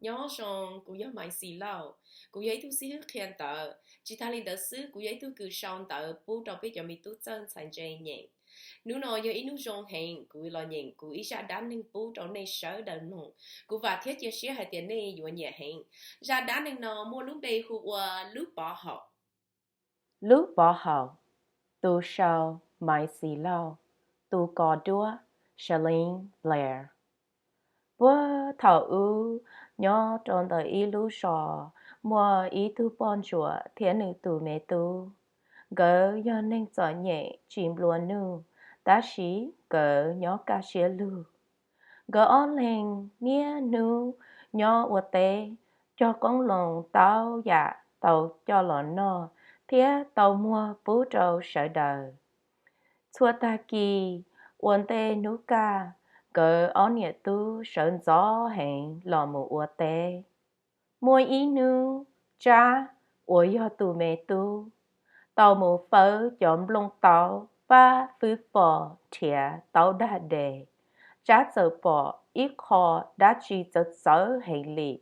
nhỏ xong cũng có máy xì lâu cũng ấy tu sĩ khen tờ chỉ ta lên tờ sư cũng ấy tu cứ xong tờ bố trò biết cho mình tu chân thành dây nhẹ nếu nói giờ ít nu rong hình cũng lo nhện cũng ít ra đan nên bố trò này sợ đợt nụ cũng và thiết chia sẻ hai tiền này vừa nhẹ hình ra đan nên nó mua lúc đây hùa lúc bỏ học Lúc bỏ học, tu sau mai xì lâu, tu có đua, Charlene Blair. Bữa thảo ưu, nhỏ trong đời ý lưu sò, mua ý tu bon chùa, thiên nữ tu mê tu. Gỡ do nên gió nhẹ, chìm luôn nu, ta xí gỡ nhỏ ca xế lưu. Gỡ ón lên, nia nu, nhỏ ua tê, cho con lòng tao dạ, tàu cho lọ no, thế tàu mua bú trâu sợ đời. Chua ta kỳ, uốn tê nú ca, cỡ ón nhẹ tu sơn gió hẹn lò mù ua tê. Mua ý nu, cha, ua yo tu mê tu. Tàu mù phớ chóm lông tàu, và phứ bò thịa tàu đa đề. Cha giờ bò ít khó đã chỉ giật giở hành lý.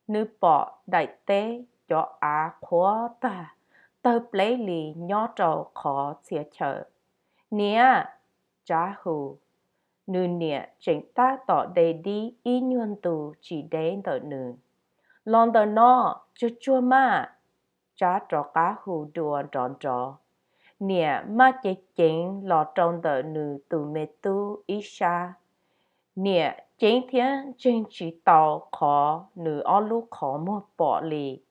Nữ bò đại tế cho á khó ta, tớ lấy lì nhỏ trâu khó chia chở. Nè, cha hù, nữ nè chính ta tỏ đầy đi ý nhuân tù chỉ đến tờ nữ. Lòng tờ nó, chú chua mà, cha trò cá hù đùa tròn trò. Nè mà chế chính lọ trong tờ nữ tù mê tu ý xa. Nè chính thiên chính chỉ tàu khó nữ ở lúc khó mua bỏ lì.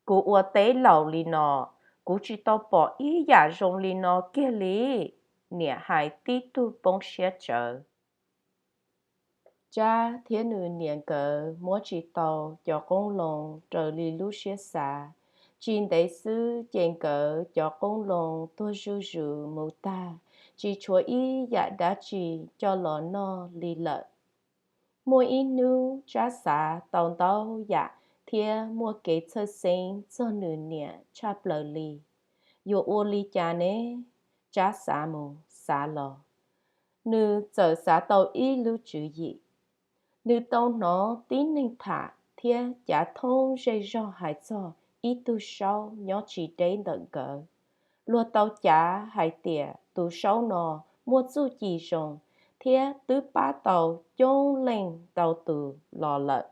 Cú ua tế lầu lì nọ, cú chỉ tàu bỏ ý giả rong lì nọ kia lì. Nè hai tí tu bông xe chờ. Cha thiên nữ niệm cờ mua chỉ tàu cho công lòng trở lì lúc xe xa. Chính đại sư chèn cờ cho công lòng tôi rù rù mù ta. Chỉ chúa ý dạ đã chỉ cho lọ no lì lợi. Mua ý nu cha xa tàu tàu dạ thia mua kế thơ sinh cho nữ niệm cha bờ lì. Dù ô lì cha nế cha xa mù xa lọ. Nữ giờ xa tàu ý lưu chữ dị. Nữ tàu nó tín ninh thả thia chả thông dây do hải cho ý tu sâu nhỏ chỉ đến đợn cỡ. Lùa tàu chả hải tỉa tu sâu nó mua chú chỉ rồng thia tứ bá tàu chôn lên tàu tù lò lợi.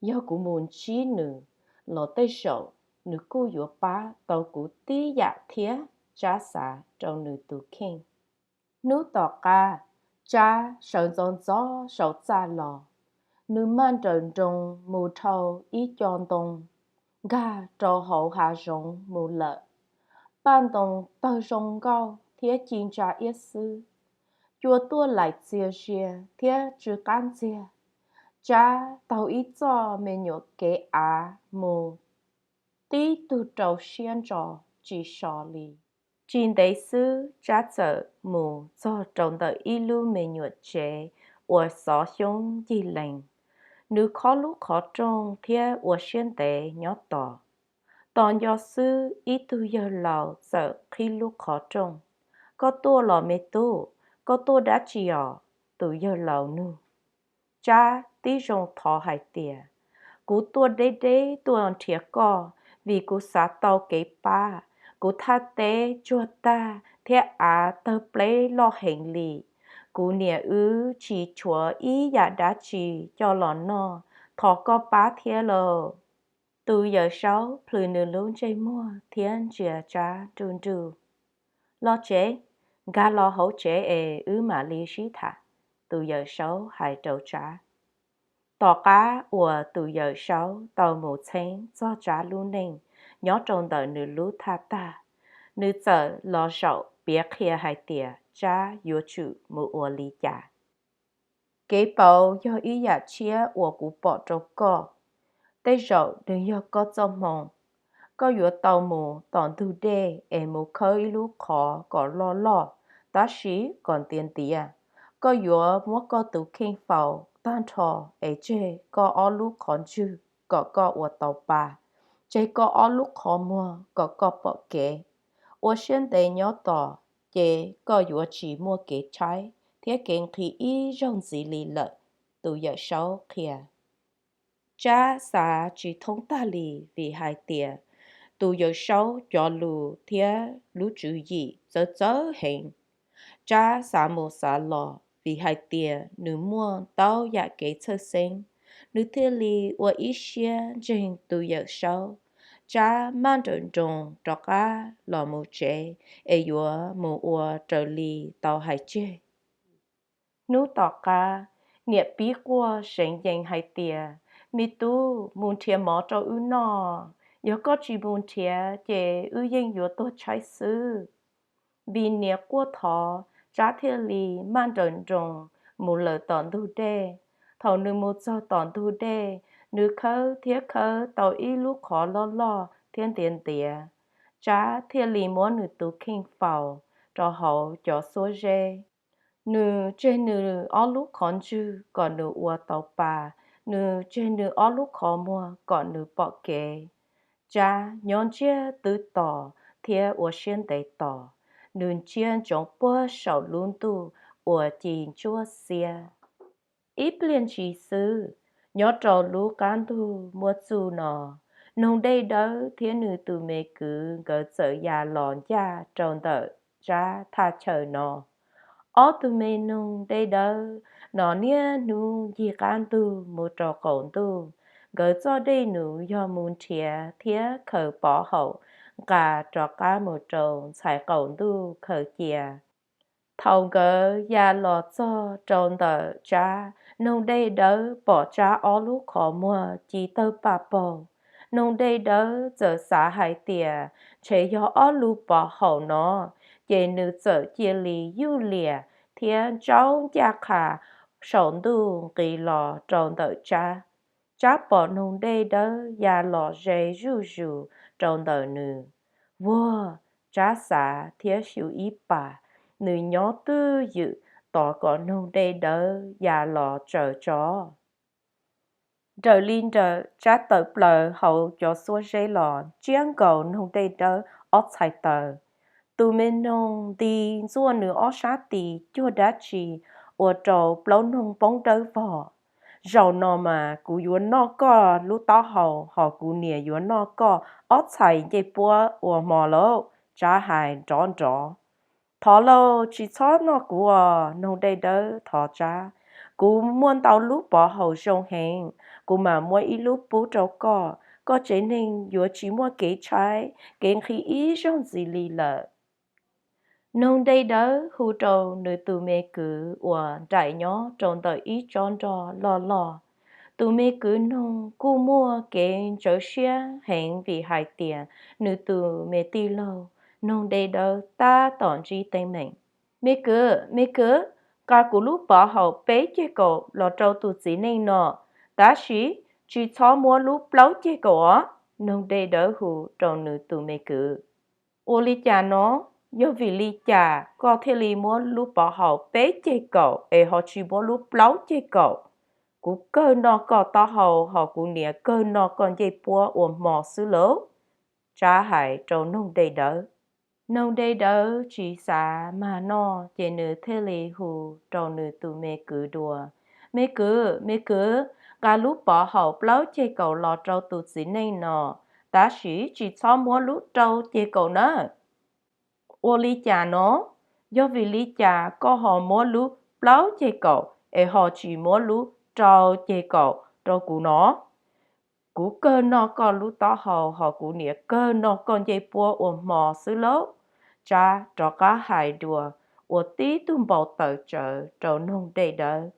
Do cụ muốn chí nữ lò tây sầu nữ cô dụ bá tàu cụ tí dạ thia trả xả trong nữ tù kinh. Nữ tỏ ca cha sợ dọn gió sợ xa lò. Nữ man trần trông mù thâu ý chọn tông. Gà trò hậu hạ rộng mù lợi. Ban tông tờ rộng cao thiết chính trả yết sư. Chùa tua lại chia chia thiết chứ can chia. Cha tàu ý cho mình nhổ kế á mù. Tí tu trầu xiên trò chỉ sò lì. Chính đại sư cha trở mù cho trong tờ ý lưu mình nhổ chế. Ủa xó xung dì lệnh. Nữ khó lúc khó trông thiết ủa xuyên tế nhỏ tỏ. Tòn do sư ý tu giờ lào sợ khi lúc khó trông. Có tua lò mê tu, có tua đã chỉ ở, tu giờ lào nu. Cha tí rong thọ hải tìa. Cú tua đế đế tuần thiệt co, vì cú xá tàu kế ba. Cú tha tế chua ta, thiết á tơ plé lo hành lì. Cú nìa ư chỉ chúa ý dạ đã chỉ cho lò no, thọ có bá thiết lờ. Từ giờ sáu, plư nữ luôn chơi mua, thiên chìa cha trùn trù. Lo chế, gà lo hấu chế ư mà lý sĩ thả. Từ giờ sáu, hai trâu trả. Tỏ cá ủa từ giờ sáu, tàu mù chênh do trả luôn nên, nhỏ trông tờ nữ lú tha ta. Nữ giờ lo sầu, biết khía hai tìa, cha yếu chủ mù ủa lý chả. Kế bầu do ý giả chia ủa cú bỏ trâu co. Tây rậu đừng do có trong mong. Có yếu tàu mù tòn thu đê mù khơi lú khó có lo. Tá xí còn tiền tìa. Có yếu mua có tù kinh phàu tan thọ chê có ó lú khó chư có ua tàu bà. Chê có ó lú khó mua có bỏ kế. Ua xuyên tế nhỏ tỏ chê có yếu chỉ mua kế trái. Thế kinh khi ý rong dì lì lợi. Tù giờ sáu kìa. cha xã chỉ thông ta lì vì hai tiền tu giờ sáu cho lù thía lú chữ gì dỡ hình cha xã mô xã lò vì hai tiền nữ mua tao dạ kế thơ sinh nữ thê lì và ý xia trên tu giờ sáu cha mang trộn trộn trọ cá lò mô chế ê dùa mô ua trở lì tao hai chê nú tọ cá niệm bí qua sinh danh hai tiền mi tu muốn thiệt mỏ cho ư nọ giờ có chỉ muốn thiệt để ư danh dùa tôi trái sư vì niệm qua thọ trả thiệt lì mang trộn trộn một lời tòn thu đê thầu nữ một giờ tòn thu đê nữ khớ thiết khớ tàu y lúc khó lo thiên tiền tía trả thiệt lì muốn nữ tu kinh phào cho hậu cho số dê nữ trên nữ ở lúc khó chư còn nữ ua tàu bà nữ trên nữ ở lúc khó mua còn nữ bỏ kê cha nhon chia tứ tỏ thiệt ua xuyên đầy tỏ nữ chiên trong bữa sầu luôn tu ua chín chua xia ít liền chỉ sư nhớ trâu lú can tu mua su nọ nông đây đỡ thiệt nữ từ mê cứ gỡ sợ già lòn cha tròn tợ cha tha chờ nọ ở tụi mình nung đây đó nó nia nu gì can tu một trò cổn tu gỡ cho đây nu do muốn thiệt khởi bỏ hậu cả trò cá một trò xài cổn tu khởi chìa thầu gỡ ya lọt cho tròn tờ cha nung đây đỡ bỏ cha ở lúc khó mua chỉ tơ bà bò nung đây đỡ giờ xã hải tìa chế do ở lúc bỏ hậu nó chế nữ giờ chia lì du lìa thiên cháu gia khả sống tu kỳ lò tròn tờ cha bỏ nung đây đỡ ya lọ dê rù tròn tờ nữ vua cha xã thiên siêu ý bà nữ nhỏ tư dự tỏ có nông đây đỡ già lọ trở chó trở linh trở cha tập lờ hậu cho xua dây lọ chiang cầu nông đây đỡ ót xài tờ tù mình nông đi xua nữ ót sát tì chua đá trì ổ trầu blâu nông bóng đỡ vỏ rau nọ mà cú yuan nọ có lúc tao hậu họ cú nìa yuan nọ có ót xài dây búa ổ mò lô cha hài tròn trò thọ lâu chỉ cho nó của nông đây đỡ thọ cha cú muốn tao lúc bỏ hậu sông hẹn cú mà mua ít lúc bố trâu có chế nên vừa chỉ mua kế trái kế khi ý trong gì lì lợ nông đây đỡ hù trâu nữ tù mê cử và trải nhỏ tròn tờ ý tròn trò lo tù mê cử nông cú mua kế trở xia hẹn vì hại tiền nữ tù mê ti lâu nông đây đâu ta tỏn chi tên mình mê cứ cả cú lúc bỏ hậu bế chế cổ lọ trâu tụ chỉ nên nọ ta chỉ cho mua lúc lâu chế cổ á nông đây đỡ hù trâu nữ tụ mê cứ ô li cha nó do vì li cha có thể li mua lúc bỏ hậu bế chế cổ để họ chỉ mua lúc lâu chế cổ cú cơ nó có to hậu họ cú nè cơ nó còn dây búa ôm mò xứ lố cha hại trâu nông đây đỡ nông đây đỡ chỉ xả mà nó chỉ nữ thế lì hù trâu nữ tụ mê cứ đùa mê cứ cả lúc bỏ hậu lâu chê cầu lò trâu tụ xí nên nọ ta chỉ cho mua lúc trâu chê cầu nữa ô lý cha nó do vì lý cha có họ mua lúc lâu chê cầu e họ chỉ mua lúc trâu chê cầu trâu của nó cú cơ nó còn lúc to họ cú nịa cơ nó còn dây búa ôm mò xứ lố cha cho cá hài đùa ua tí tung bầu tờ trợ trâu nông đầy đỡ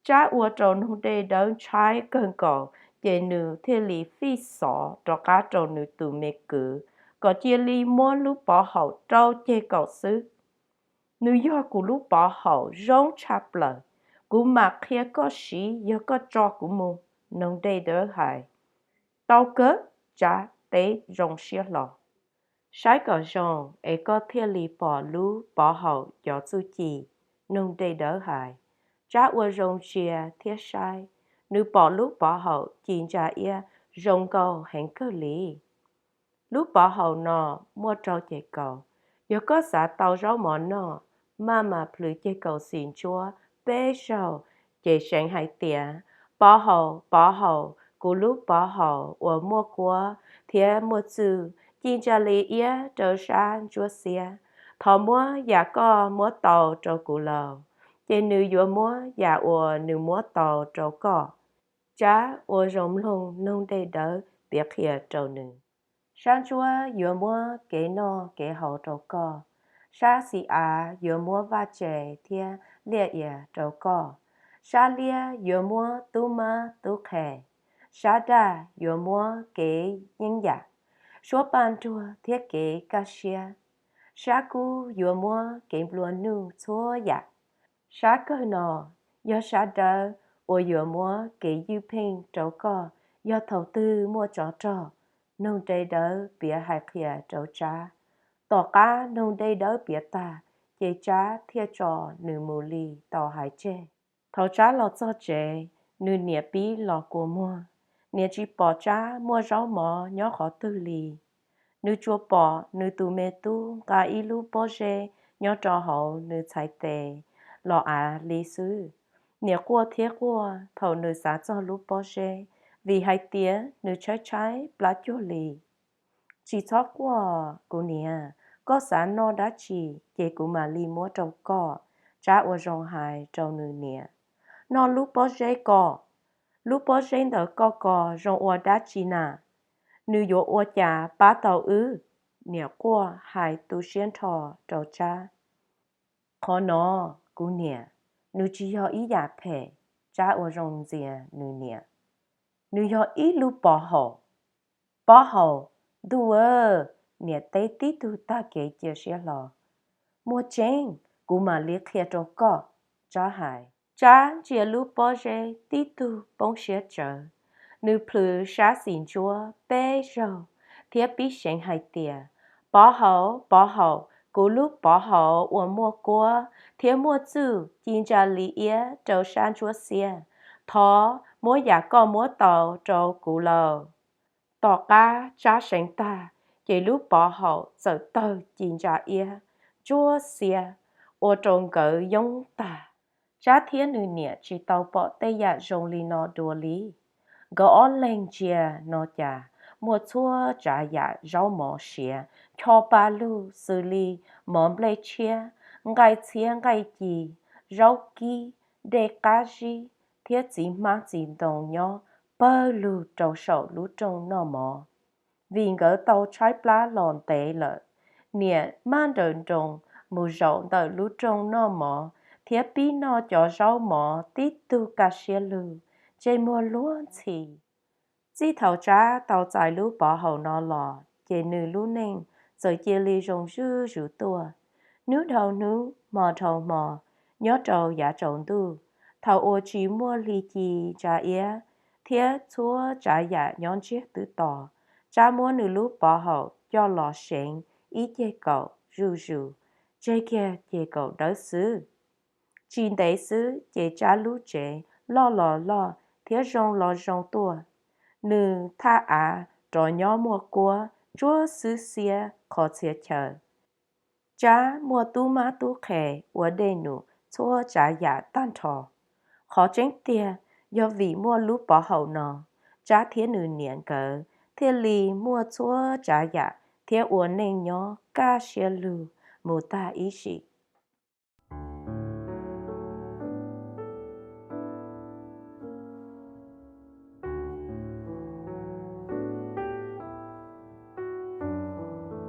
cha ua trâu nông đầy đỡ trái cơn cổ dễ nữ thế lý phi sọ cho cá trâu nữ tù mê cử có chia ly mua lúc bỏ hậu trâu chê cầu xứ nữ do của lúc bỏ hậu rong chạp lờ cú mặc khía có sĩ do có cho của mù nông đầy đỡ hài tao cớ cha tế rong xía lọ sai cỏ rong ấy có thiên lý bỏ lú bỏ hậu cho su chi nông đầy đỡ hại cha ua rong chia thiết sai nữ bỏ lú bỏ hậu chín cha ia rong cầu hẹn cơ lý lú bỏ hậu nọ mua trâu chạy cầu giờ có xã tàu rau món nọ mà plư chạy cầu xin chúa bê rau chạy sáng hai tía bỏ hậu cú lúc bỏ hậu ở mua của thế mua chữ chính cho lý ý trở sang chúa xia thọ mua giả co mua tàu cho cú lầu trên nữ dùa mua giả ủa nữ mua tàu cho co cha ủa rộng lông nông đầy đỡ biết hiểu trâu nữ sang chúa dùa mua kế no kế hậu trâu co sa xì à dùa mua va chè thiên lia ỉa trâu co sa lia dùa mua tu ma tu khè sa đa dùa mua kế nhân giả số ban chua thiết kế ca xia sa cu dùa mua kế luồn nu số giả sa cơ nọ do sa đỡ ủa dùa mua kế dư pin trâu co do thầu tư mua trò nông đầy đỡ bịa hại khía trâu cha tỏ cá nông đầy đỡ bịa ta chế cha thiệt trò nữ mù lì tỏ hại chê thầu cha lọ cho chê nữ nhẹ bí lọ của mua nhẹ chỉ bỏ cha mua rau mò nhỏ khó tư lì nữ chua bỏ nữ tù mê tu cả y lu bó chê nhỏ trò hậu nữ chạy tề lọ lý sư nhẹ qua thiệt qua thầu nữ xá cho lu bó chê vì hai tiếng nữ trái blá chua lì chỉ thoát qua cô nè có sáng nó đã chỉ kể của mà li múa trâu cò trả ở rong hài trâu nữ nè nó lúc bó dây cò lúc bó dây đỡ cò rong ở đã chỉ nà nữ dỗ ở nhà bá tàu nè qua hài tu xuyên thọ trâu cha khó nó cô nè nữ chỉ họ ý giả thể trả ở rong dìa nữ nè nữ họ ý lúc bỏ hậu đùa nè tây tí tu ta kể chia sẻ lò mua chén cú mà liếc khía trâu cọ cho hại cha chia lúc bỏ rê tí tu bông sẻ chờ nữ plư xá xin chúa bê râu thiết bí sành hai tìa bỏ hậu cú lúc bỏ hậu ở mua qua thiết mua chữ chính trả lý ý trâu san chúa xìa thó mua giả co mua tàu trâu cú lầu tỏ cá cha sành ta chỉ lúc bỏ hậu sợ tờ chính trả ia chúa xìa ô trông cỡ giống ta cha thiên nữ nhẹ chỉ tàu bỏ tay dạ rồng lì nó đùa lý gõ lên chia nó chả mua chua trả dạ rau mỏ xìa cho ba lu xử lý mỏm lê chia ngay gì rau kỳ để cá gì thiết chỉ mang chỉ đồng nhau bơ lu trâu sầu lu trông nó mỏ vì ngỡ tàu trái lá lòn tệ lợ nè mang đợn trồng mù rộng tờ lu trông nó mỏ thiết bí nó cho rau mỏ tít tu cà xia lu trên mua luôn thì chỉ thầu trả tàu dài lu bỏ hậu nó lò chế nữ lu nên rồi chia ly rồng rư tua nước đầu nước mò thầu mò nhớ trầu giả trồng tu thầu ô chỉ mua ly chi trả ia thiết chúa trả giả nhón chiếc tự tỏ cha mua nữ lúc bỏ hậu cho lò xịn ý chê cậu rù chê kia chê cậu đỡ xứ chín đấy xứ chê cha lũ chê lo thiết rong tua nữ tha trò nhỏ mua cua chúa xứ xia khó xia chờ cha mua tu má tu khè ở đây nụ chúa trả giả tan thọ khó tránh tia do vì mua lũ bỏ hậu nọ cha thiết nữ niệm cỡ thiết lì mua chúa trả giả thiết uốn nên nhỏ ca xia lù mù ta ý sĩ